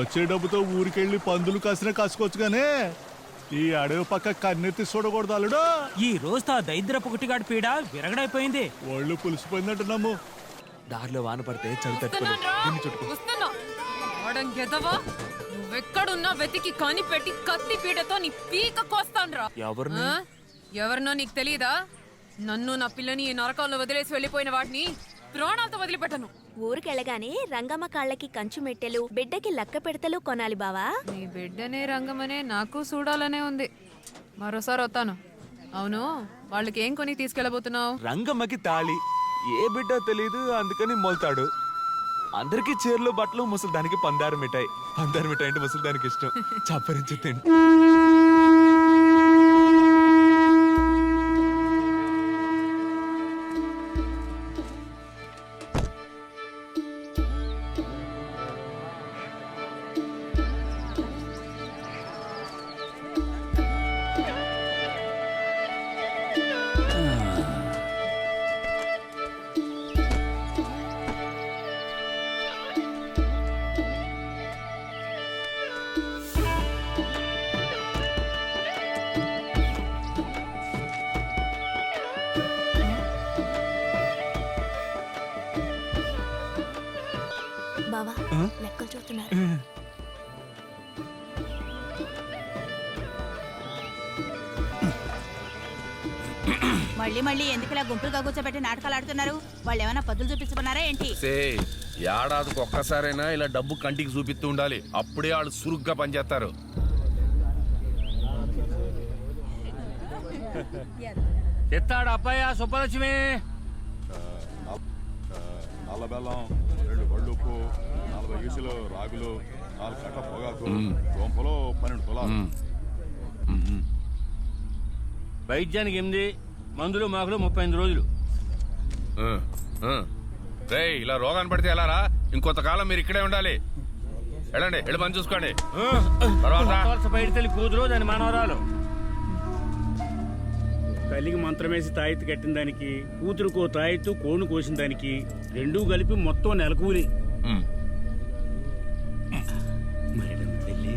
వచ్చే డబ్బుతో ఊరికెళ్ళి పందులు కాసినా కాసుకోవచ్చుగానే ఈ అడవి పక్క కన్నెత్తి చూడకూడదు అల్లుడు. ఈ రోజుతో ఆ దరిద్రపు ఒకటిగాడి పీడ విరగడైపోయింది. ఒళ్ళు పులిసిపోయిందంటున్నాము. దారిలో వాన పడితే చలి నువ్వెక్కడున్నా వెతికి కనిపెట్టి కత్తి పీటతో నీ పీక కోస్తాన్రా. ఎవరినో నీకు తెలీదా? నన్ను నా పిల్లని ఈ నరకంలో వదిలేసి వెళ్ళిపోయిన వాటిని ప్రాణాలతో వదిలిపెట్టను. ఊరికెళ్ళగానే రంగమ్మ కాళ్ళకి కంచు మెట్టెలు, బిడ్డకి లక్క పెడతలు కొనాలి బావా. నీ బిడ్డనే రంగమనే నాకు చూడాలనే ఉంది. మరోసారి వస్తాను. అవును, వాళ్ళకి ఏం కొని తీసుకెళ్ళబోతున్నావు? రంగమ్మకి తాళి, ఏ బిడ్డ తెలీదు, అందుకని మొల్తాడు. అందరికి చీరలు బట్టలు, ముసలిదానికి పందారు మిఠాయి. పందారు మిఠాయి అంటే ముసలిదానికి ఇష్టం. చప్పరించి తిండి. బావా లెక్కలు చూస్తున్నారు. మళ్ళీ మళ్ళీ ఎందుకులా గుంపులుగా కూర్చోబెట్టి నాటకాలు ఆడుతున్నారు? వాళ్ళు ఏమైనా పద్దులు చూపించుకున్నారా ఏంటి? ఏడాదికి ఒక్కసారైనా ఇలా డబ్బు కంటికి చూపిస్తూ ఉండాలి. అప్పుడే వాళ్ళు సురుగ్గా పనిచేస్తారు. ఎత్తాడు అబ్బాయి సుబ్బలక్ష్మి. నల్ల బెల్లం, 2 బళ్ళుప్పు, 40 ఈసులు రాగులు, 4 కట్ట పొగాకు, గొంపలో 12 తులాలు. వైద్యానికి 8, మందులు మాకులు 35 రోజులు. ఇలా రోగాన్ని పడితే ఎలారా? ఇంకొంతకాలం మీరు ఇక్కడే ఉండాలి. వెళ్ళండి, వెళ్ళి పని చూసుకోండి. తర్వాత బయట తల్లి కూతురు, దాని మనవరాలు. తల్లికి మంత్రమేసి తాయెత్తు కట్టిన దానికి, కూతురుకో తాయెత్తు, కోను కోసిన దానికి, 2 కలిపి మొత్తం నెలకూలి. మేడం తల్లి.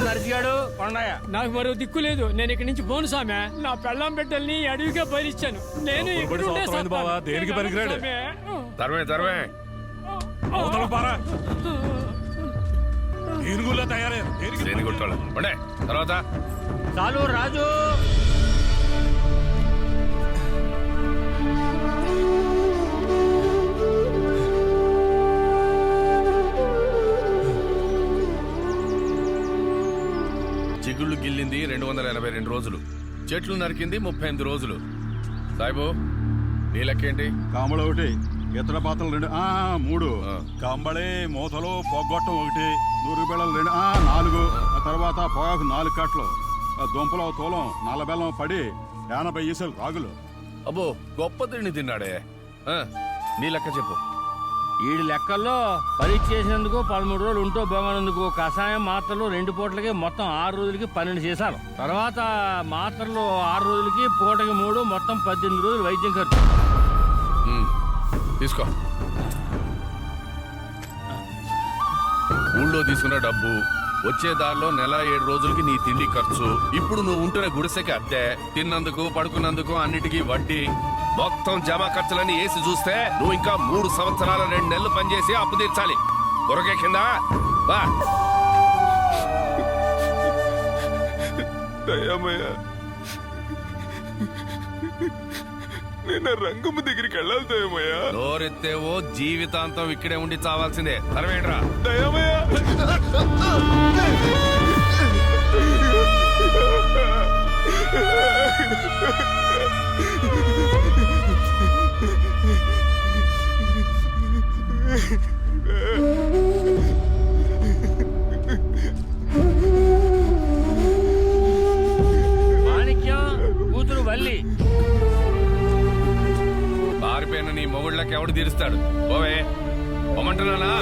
నరిచిగాడు కొండయ్య. నాకు మరో దిక్కు లేదు. నేను ఇక్కడి నుంచి పోను సామె. నా పెళ్ళాం బిడ్డల్ని అడవిగా భరించాను. నేను దేనికి పనికిరాడు. తర్వే తర్వాత చాలు రాజు. చిగుళ్ళు గిల్లింది 282 రోజులు, చెట్లు నరికింది 38 రోజులు. సాయిబు, నీ లెక్కేంటి? కాంబళ 1, ఇతర పాత్రలు 2, 3, కంబళి మూతలు పొగ్గొట్టం 1, 100 బెళ్ళలు 2, 4, ఆ తర్వాత పొగాకు 4 కట్టలు, దుంపలో తూలం, నల్ల బెల్లం పడి 80 ఈసులు రాగులు. అబ్బో, గొప్ప తిండి తిన్నాడే. నీ లెక్క చెప్పు. ఈడి లెక్కల్లో పరీక్ష చేసినందుకు 13 రోజులు ఉంటూ బొమ్మనందుకు కషాయం మాత్రలు 2 పూటలకి మొత్తం 6 రోజులకి 12 చేశాను. తర్వాత మాత్రలు 6 రోజులకి, పూటకి 3, మొత్తం 18 రోజులు వైద్యం ఖర్చు. తీసుకో. ఊళ్ళో తీసుకున్న డబ్బు, వచ్చే దారిలో నెల 7 రోజులకి నీ తిండి ఖర్చు, ఇప్పుడు నువ్వు ఉంటున్న గుడిసెకి అద్దె, తిన్నందుకు పడుకున్నందుకు అన్నిటికీ వడ్డీ, మొత్తం జమా ఖర్చులని వేసి చూస్తే నువ్వు ఇంకా 3 సంవత్సరాల 2 నెలలు పనిచేసి అప్పు తీర్చాలి. దొరకే కింద బా. నేను రంగమ్మ దగ్గరికి వెళ్ళాలి దయమయ్యా. నోరెత్తేవో జీవితాంతం ఇక్కడే ఉండి చావాల్సిందే. తరవేంట్రా దయమయ్యా. మాణిక్యం కూతురు వల్లి. పారిపోయిన నీ మొగుళ్ళకి ఎవడు తీరుస్తాడు? పోవే, పొమ్మంటున్నానా?